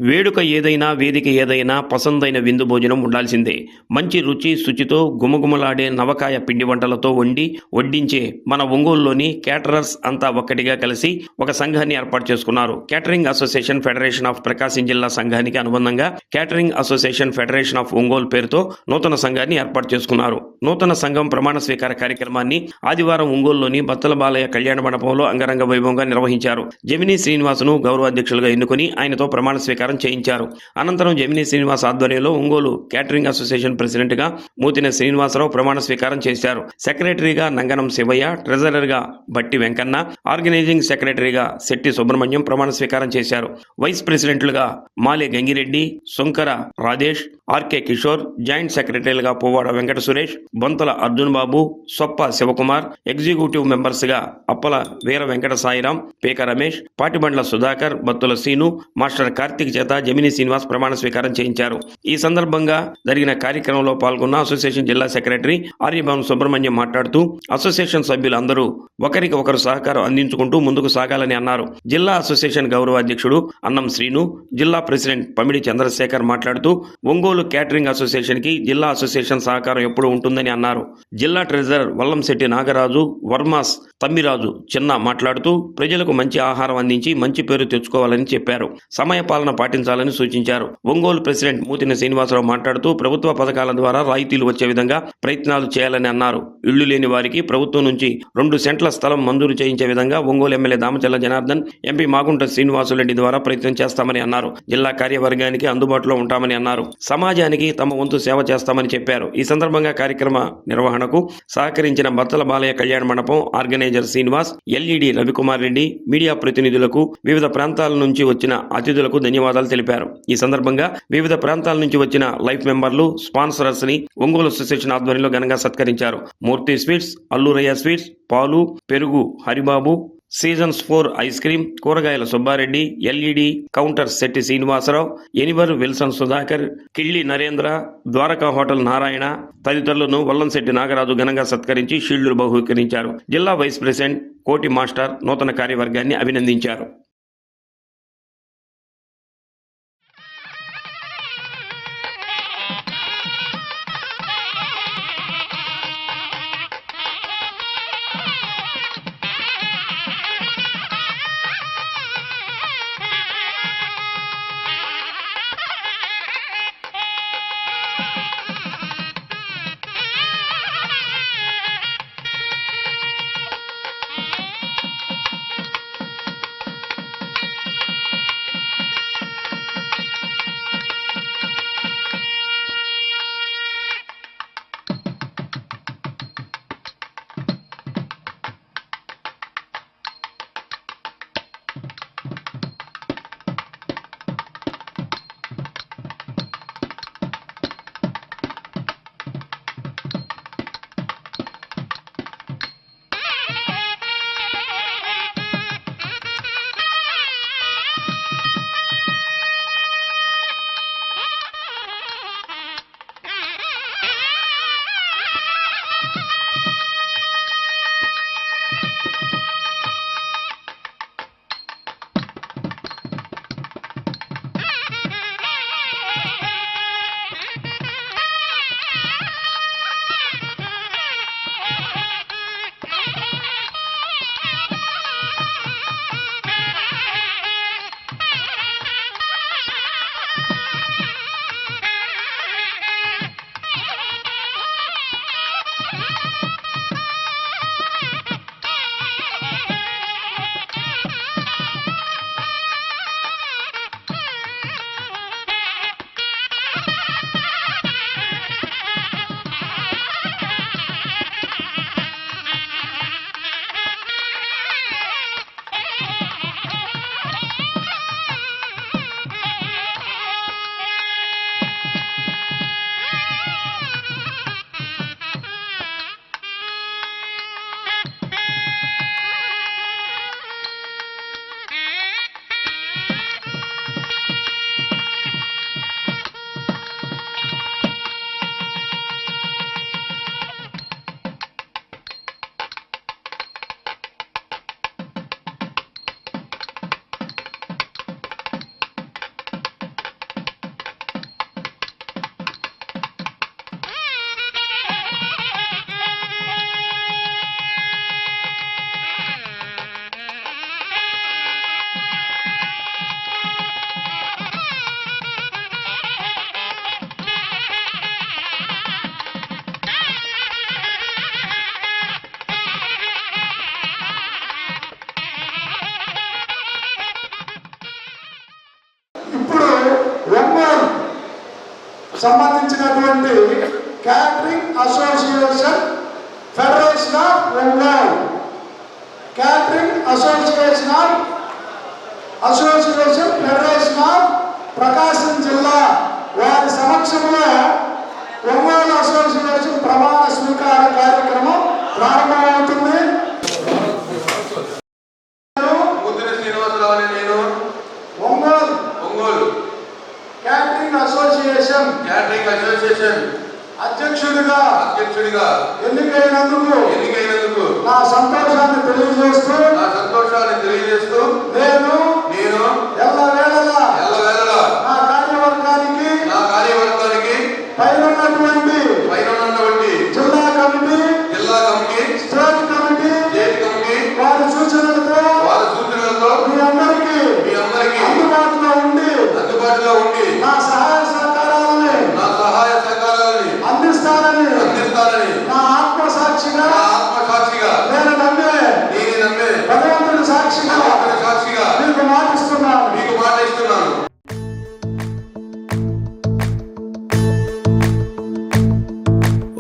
వేడుక ఏదైనా, వేదిక ఏదైనా పసందైన విందు భోజనం ఉండాల్సిందే. మంచి రుచి, శుచితో గుమగుమలాడే నవకాయ పిండి వంటలతో వడ్డించే మన ఒంగోలులోని కేటరర్స్ అంతా ఒక్కటిగా కలిసి ఒక సంఘాన్ని ఏర్పాటు చేసుకున్నారు. Catering association federation of Prakasam జిల్లా సంఘానికి అనుబంధంగా catering association federation of Ongole పేరుతో నూతన సంఘాన్ని ఏర్పాటు చేసుకున్నారు. నూతన సంఘం ప్రమాణ స్వీకార కార్యక్రమాన్ని ఆదివారం ఒంగోలులోని బత్తల బాలయ్య కళ్యాణ మండపంలో అంగరంగ వైభవంగా నిర్వహించారు. జమినీ శ్రీనివాసును గౌరవాధ్యక్షులుగా ఎన్నుకుని ఆయనతో ప్రమాణ స్వీకారం చేయించారు. అనంతరం జమినీ శ్రీనివాస్ ఆధ్వర్యంలో ఒంగోలు కేటరింగ్ అసోసియేషన్ ప్రెసిడెంట్ గా మూతిన శ్రీనివాసరావు ప్రమాణ స్వీకారం చేశారు. సెక్రటరీగా నంగనం శివయ్య, ట్రెజరర్ గా బట్టి వెంకన్న, ఆర్గనైజింగ్ సెక్రటరీగా శెట్టి సుబ్రహ్మణ్యం ప్రమాణ స్వీకారం చేశారు. వైస్ ప్రెసిడెంట్లుగా మాలే గంగిరెడ్డి, సుంకర రాజేష్, ఆర్కే కిషోర్, జాయింట్ సెక్రటరీలుగా పువ్వాడ వెంకట సురేష్, బొంతల అర్జున్ బాబు, సొప్ప శివకుమార్, ఎగ్జిక్యూటివ్ మెంబర్స్ గా అప్పల వీర వెంకట సాయిరాం, పేక రమేష్, పాటిబండ్ల సుధాకర్, బత్తుల సీను, మాస్టర్ కార్తిక్ చేత జమినీ శ్రీనివాస్ ప్రమాణ స్వీకారం చేయించారు. ఈ సందర్భంగా జరిగిన కార్యక్రమంలో పాల్గొన్న అసోసియేషన్ జిల్లా సెక్రటరీ ఆర్యభవన్ సుబ్రహ్మణ్యం మాట్లాడుతూ అసోసియేషన్ సభ్యులందరూ ఒకరికి ఒకరు సహకారం అందించుకుంటూ ముందుకు సాగాలని అన్నారు. జిల్లా అసోసియేషన్ గౌరవాధ్యక్షుడు అన్నం శ్రీను, జిల్లా ప్రెసిడెంట్ పమిడి చంద్రశేఖర్ మాట్లాడుతూ ఒంగోలు కేటరింగ్ అసోసియేషన్ కి జిల్లా అసోసియేషన్ సహకారం ఎప్పుడూ ఉంటుందని అన్నారు. జిల్లా ట్రెజరర్ వల్లంశెట్టి నాగరాజు, వర్మాస్ తమ్మిరాజు చిన్న మాట్లాడుతూ ప్రజలకు మంచి ఆహారం అందించి మంచి పేరు తెచ్చుకోవాలని చెప్పారు. సమయపాలన పాటించాలని సూచించారు. ఒంగోలు ప్రెసిడెంట్ మూతిన శ్రీనివాసరావు మాట్లాడుతూ ప్రభుత్వ పథకాల ద్వారా రాయితీలు వచ్చే విధంగా ప్రయత్నాలు చేయాలని అన్నారు. ఇళ్లు లేని వారికి ప్రభుత్వం నుంచి 2 సెంట్ల స్థలం మంజూరు చేయించే విధంగా ఒంగోలు ఎమ్మెల్యే దామచల్ల జనార్దన్, ఎంపీ మాగుంట శ్రీనివాసులరెడ్డి ద్వారా ప్రయత్నం చేస్తామని అన్నారు. జిల్లా కార్యవర్గానికి అందుబాటులో ఉంటామని అన్నారు. సమాజానికి తమ వంతు సేవ చేస్తామని చెప్పారు. ఈ సందర్భంగా కార్యక్రమ నిర్వహణకు సహకరించిన Battala Balayya Kalyana Mandapam organizer Srinivas, LED Ravikumar Reddy, media ప్రతినిధులకు, వివిధ ప్రాంతాల నుంచి వచ్చిన అతిథులకు ధన్యవాదాలు తెలిపారు. ఈ సందర్భంగా వివిధ ప్రాంతాల నుంచి వచ్చిన లైఫ్ మెంబర్లు, స్పాన్సరర్స్ ని ఒంగోలు అసోసియేషన్ ఆధ్వర్యంలో ఘనంగా సత్కరించారు. మూర్తి స్వీట్స్, అల్లూరయ్య స్వీట్స్, పాలు, పెరుగు హరిబాబు, సీజన్స్ 4 ఐస్ క్రీమ్, కూరగాయల సుబ్బారెడ్డి, ఎల్ఈడి కౌంటర్ శెట్టి శ్రీనివాసరావు, ఎనివర్ విల్సన్ సుధాకర్, కిళ్ళి నరేంద్ర, ద్వారకా హోటల్ నారాయణ తదితరులను వల్లంశెట్టి నాగరాజు ఘనంగా సత్కరించి షీల్డ్లు బహుకరించారు. జిల్లా వైస్ ప్రెసిడెంట్ కోటి మాస్టర్ నూతన కార్యవర్గాన్ని అభినందించారు. సంబంధించినటువంటి catering association federation of Ongole, catering association federation of Prakasam జిల్లా వారి సమక్షంలో ఒంగోలు అసోసియేషన్ ప్రమాణ స్వీకార కార్యక్రమం ప్రారంభమవుతుంది. ఒంగోలు క్యాటరింగ్ అసోసియేషన్ అధ్యక్షుడిగా ఎన్నికైనందుకు నా సంతోషాన్ని తెలియజేస్తూ నేను ఎల్లవేళలా నా కార్యవర్గానికి పైనున్నటువంటి జిల్లా కమిటీ స్టేట్ కమిటీ వారి సూచనలతో మీ అందరికీ అందుబాటులో ఉండి నా సహాయ సహకారాలని అందిస్తానని నా ఆత్మసాక్షిగా నేను నమ్మే భగవంతుడి సాక్షిగా మీకు మాటిస్తున్నాను.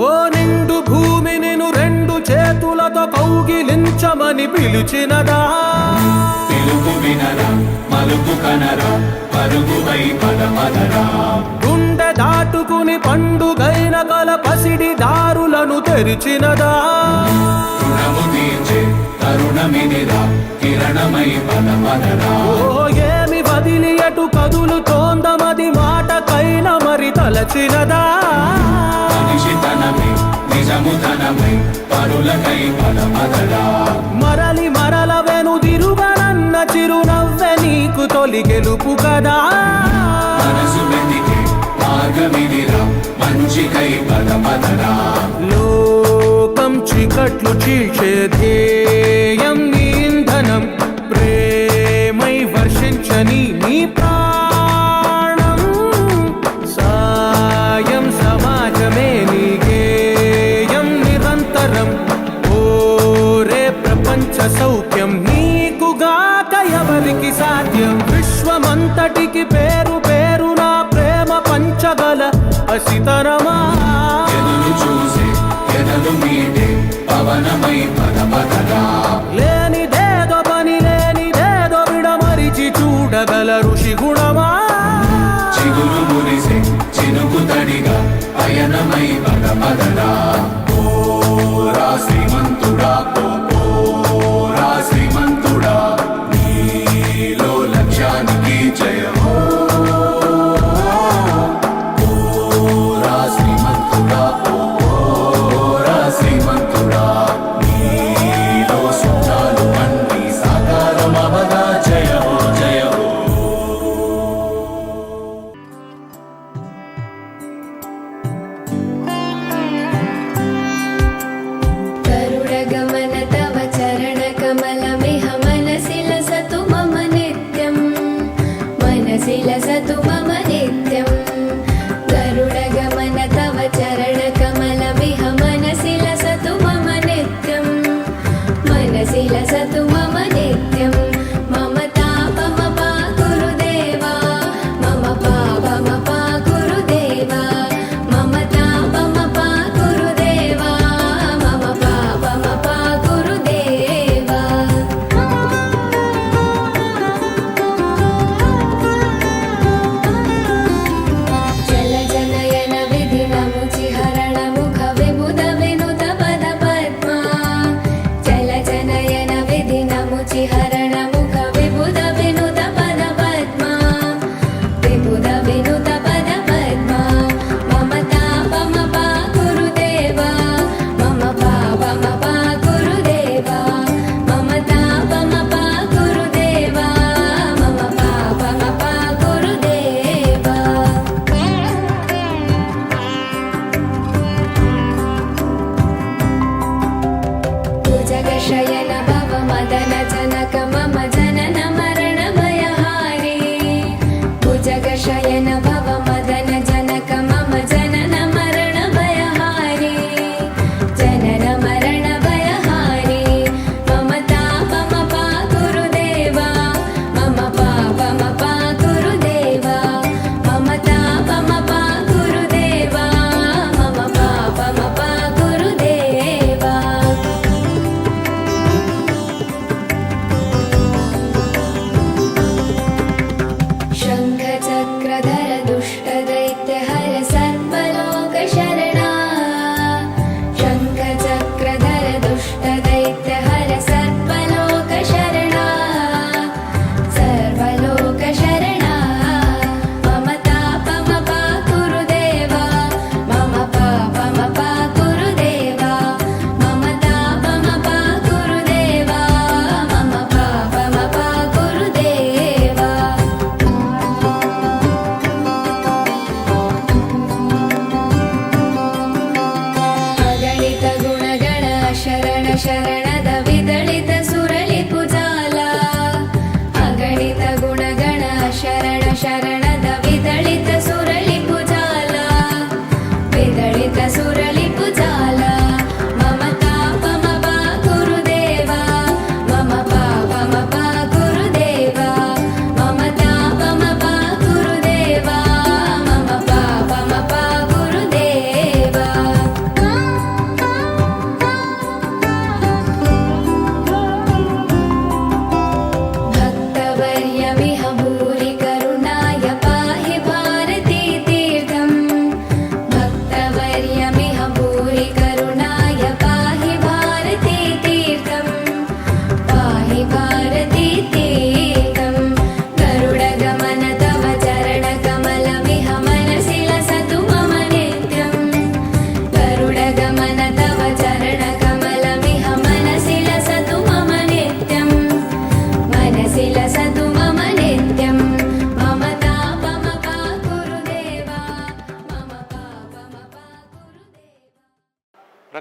ఓ నిండు భూమి నిన్ను రెండు చేతులతో కౌగిలించమని పిలిచినదా, పిలుపు వినరా మలుపు కనరా పరుగువై పదమదరా, గుండె దాటుకుని పండుగైన కల పసిడి దారులను తెరిచినదా, రుణము తీర్చే తరుణమిదిరా కిరణమై పదమదరా, ఓ ఏమి వదిలి అటు కదులుతోందమది మాటకైన మరి తలచినదా, మనిషితనమై నిజముతనమై పరులకై పదమదరా, మరలి మరల వెనుదిరుగనన్న చిరునవ్వె నీకు తొలి గెలుపు కదా, మనసు వెతికే మార్గమిదిరా మంచికై పదమదరా, లోకం చీకట్లు చీల్చే ధ్యేయం నీ ఇంధనం, ప్రేమై వర్షించని నీ ప్రాణం, సాయం సమాజమే నీ గేయం నిరంతరం, ఓరే ప్రపంచ సౌఖ్యం నీకుగాక ఎవరికి సాధ్యం, విశ్వమంతటికి పేరు పేరు నా ప్రేమ పంచగల అసితరమా, ఎదురు చూసే ఎదలు మీటే పవనమై పదమదరా, లేనిదేదో పని లేనిదేదో విడమరిచి చూడగల ఋషి గుణమా, చిగురు మురిసే చినుకు తడిగా పయనమై పదమదరా, ఓరా శ్రీమంతుడా ఓరా శ్రీమంతుడా నీలో లక్ష్యానికి జయమో, ఓరా శ్రీమంతుడా ఓరా శ్రీమంతుడా నీలో సుఖాలు అన్ని సాకారమవగా జయమో జయమో. गरुडगमन तव चरणकमलमिह मनसि लसतु मम नित्यं, मनसि लसतु मम नित्यं, गरुडगमन तव चरणकमलमिह मनसि लसतु मम नित्यं, मनसि लसतु मम नित्यं, मम तापमपा गुरुदेवा मम पापमपा गुरुदेवा, मम तापमपा गुरुदेवा मम पापमपा गुरुदेवा।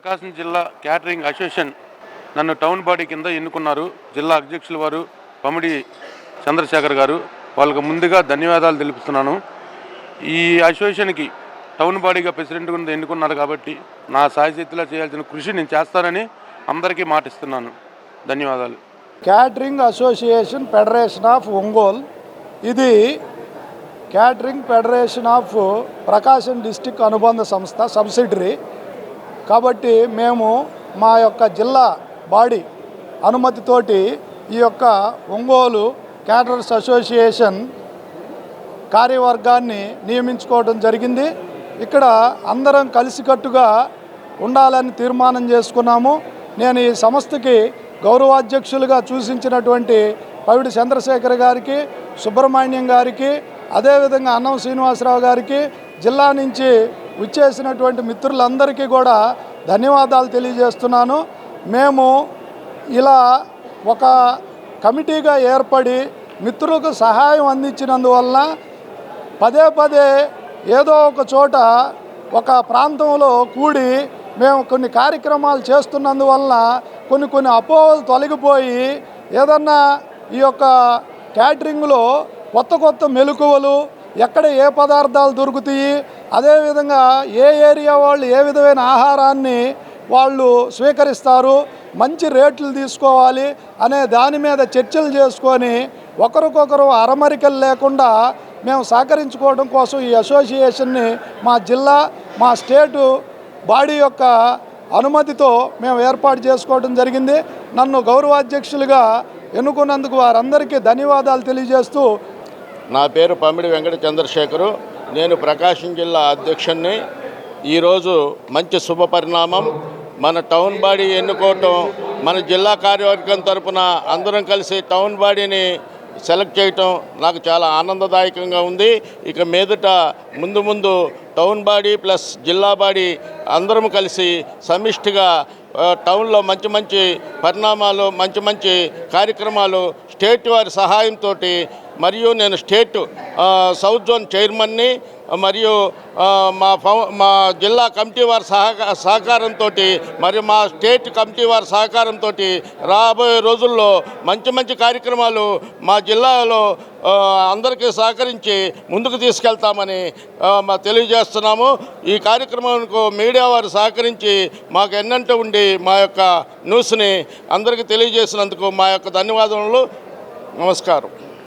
ప్రకాశం జిల్లా క్యాటరింగ్ అసోసియేషన్ నన్ను టౌన్ బాడీ కింద ఎన్నుకున్నారు. జిల్లా అధ్యక్షుల వారు పమిడి చంద్రశేఖర్ గారు, వాళ్ళకు ముందుగా ధన్యవాదాలు తెలుపుతున్నాను. ఈ అసోసియేషన్కి టౌన్ బాడీగా ప్రెసిడెంట్ కింద ఎన్నుకున్నారు కాబట్టి నా సాయశక్తిలో చేయాల్సిన కృషి నేను చేస్తానని అందరికీ మాటిస్తున్నాను. ధన్యవాదాలు. Catering association federation of Ongole, ఇది catering federation of Prakasam district అనుబంధ సంస్థ, సబ్సిడరీ. కాబట్టి మేము మా యొక్క జిల్లా బాడీ అనుమతితోటి ఈ యొక్క ఒంగోలు క్యాటరర్స్ అసోసియేషన్ కార్యవర్గాన్ని నియమించుకోవడం జరిగింది. ఇక్కడ అందరం కలిసికట్టుగా ఉండాలని తీర్మానం చేసుకున్నాము. నేను ఈ సంస్థకి గౌరవాధ్యక్షులుగా సూచించినటువంటి పవిడి చంద్రశేఖర్ గారికి, సుబ్రహ్మణ్యం గారికి, అదేవిధంగా అన్నం శ్రీనివాసరావు గారికి, జిల్లా నుంచి విచ్చేసినటువంటి మిత్రులందరికీ కూడా ధన్యవాదాలు తెలియజేస్తున్నాను. మేము ఇలా ఒక కమిటీగా ఏర్పడి మిత్రులకు సహాయం అందించినందువలన పదే పదే ఏదో ఒక చోట ఒక ప్రాంతంలో కూడి మేము కొన్ని కార్యక్రమాలు చేస్తున్నందువలన కొన్ని అపోహలు తొలగిపోయి ఏదన్నా ఈ యొక్క క్యాటరింగ్లో కొత్త మెలకువలు, ఎక్కడ ఏ పదార్థాలు దొరుకుతాయి, అదేవిధంగా ఏ ఏరియా వాళ్ళు ఏ విధమైన ఆహారాన్ని వాళ్ళు స్వీకరిస్తారు, మంచి రేట్లు తీసుకోవాలి అనే దాని మీద చర్చలు చేసుకొని ఒకరికొకరు అరమరికలు లేకుండా మేము సహకరించుకోవడం కోసం ఈ అసోసియేషన్ని మా జిల్లా, మా స్టేటు బాడీ యొక్క అనుమతితో మేము ఏర్పాటు చేసుకోవడం జరిగింది. నన్ను గౌరవాధ్యక్షులుగా ఎన్నుకున్నందుకు వారందరికీ ధన్యవాదాలు తెలియజేస్తూ, నా పేరు పమిడి వెంకట చంద్రశేఖరు, నేను ప్రకాశం జిల్లా అధ్యక్షుడిని. ఈరోజు మంచి శుభ పరిణామం. మన టౌన్ బాడీ ఎన్నుకోవటం, మన జిల్లా కార్యవర్గం తరపున అందరం కలిసి టౌన్ బాడీని సెలెక్ట్ చేయటం నాకు చాలా ఆనందదాయకంగా ఉంది. ఇక మీదట ముందు టౌన్ బాడీ ప్లస్ జిల్లా బాడీ అందరం కలిసి సమిష్టిగా టౌన్లో మంచి పరిణామాలు, మంచి కార్యక్రమాలు స్టేట్ వారి సహాయంతో, మరియు నేను స్టేట్ సౌత్ జోన్ చైర్మన్ని, మరియు మా జిల్లా కమిటీ వారి సహకారంతో, మరియు మా స్టేట్ కమిటీ వారి సహకారంతో రాబోయే రోజుల్లో మంచి కార్యక్రమాలు మా జిల్లాలో అందరికీ సహకరించి ముందుకు తీసుకెళ్తామని తెలియజేస్తున్నాము. ఈ కార్యక్రమానికి మీడియా వారు సహకరించి మాకు ఎన్నంటూ ఉండి మా యొక్క న్యూస్ని అందరికీ తెలియజేసినందుకు మా యొక్క ధన్యవాదములు. నమస్కారం.